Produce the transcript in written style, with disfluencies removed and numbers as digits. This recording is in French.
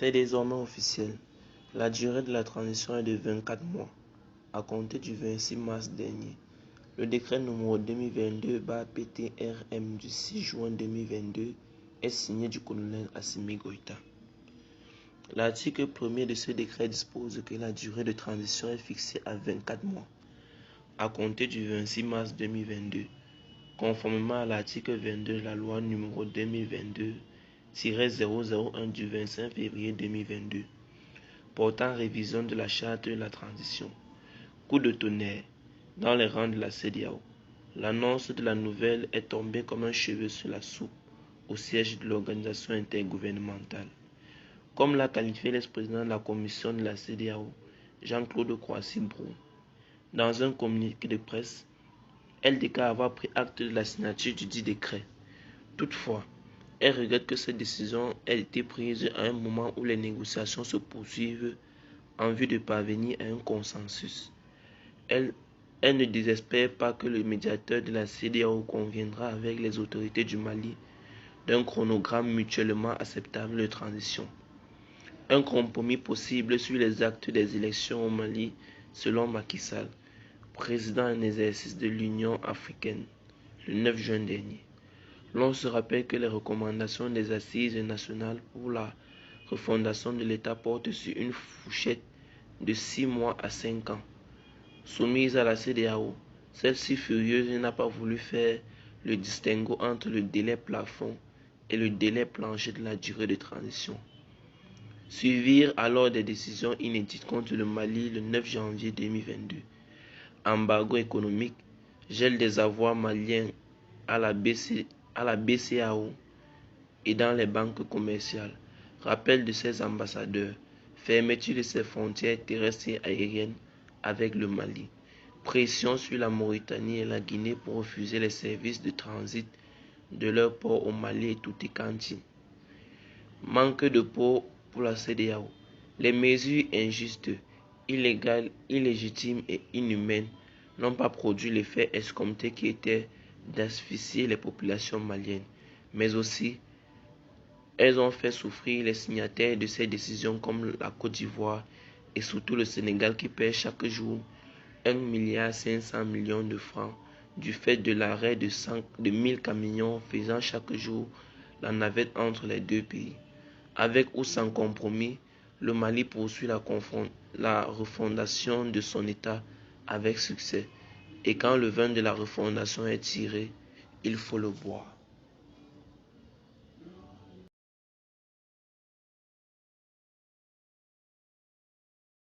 C'est désormais officiel, la durée de la transition est de 24 mois, à compter du 26 mars dernier. Le décret numéro 2022-PTRM du 6 juin 2022 est signé du colonel Assimi Goïta. L'article 1er de ce décret dispose que la durée de transition est fixée à 24 mois, à compter du 26 mars 2022, conformément à l'article 22 de la loi numéro 2022-001 du 25 février 2022, portant révision de la charte de la transition. Coup de tonnerre dans les rangs de la CEDEAO. L'annonce de la nouvelle est tombée comme un cheveu sur la soupe au siège de l'organisation intergouvernementale. Comme l'a qualifié l'ex-président de la commission de la CEDEAO, Jean-Claude Kouassi-Brou. Dans un communiqué de presse, elle déclare avoir pris acte de la signature du dit décret. Toutefois, elle regrette que cette décision ait été prise à un moment où les négociations se poursuivent en vue de parvenir à un consensus. Elle ne désespère pas que le médiateur de la CEDEAO conviendra avec les autorités du Mali d'un chronogramme mutuellement acceptable de transition. Un compromis possible sur les actes des élections au Mali selon Macky Sall, président en exercice de l'Union africaine, le 9 juin dernier. L'on se rappelle que les recommandations des assises nationales pour la refondation de l'État portent sur une fourchette de 6 mois à 5 ans. Soumise à la CEDEAO, celle-ci furieuse n'a pas voulu faire le distinguo entre le délai plafond et le délai plancher de la durée de transition. Suivirent alors des décisions inédites contre le Mali le 9 janvier 2022. Embargo économique, gel des avoirs maliens à la BCEAO et dans les banques commerciales, rappel de ses ambassadeurs, fermeture de ses frontières terrestres et aériennes avec le Mali, pression sur la Mauritanie et la Guinée pour refuser les services de transit de leurs ports au Mali et Touté-Kantine. Manque de ports pour la CEDEAO. Les mesures injustes, illégales, illégitimes et inhumaines n'ont pas produit l'effet escompté qui était d'asphyxier les populations maliennes, mais aussi elles ont fait souffrir les signataires de ces décisions comme la Côte d'Ivoire et surtout le Sénégal qui perd chaque jour 1,5 milliard de francs du fait de l'arrêt de 1000 camions faisant chaque jour la navette entre les deux pays. Avec ou sans compromis, le Mali poursuit la refondation de son État avec succès. Et quand le vin de la refondation est tiré, il faut le boire.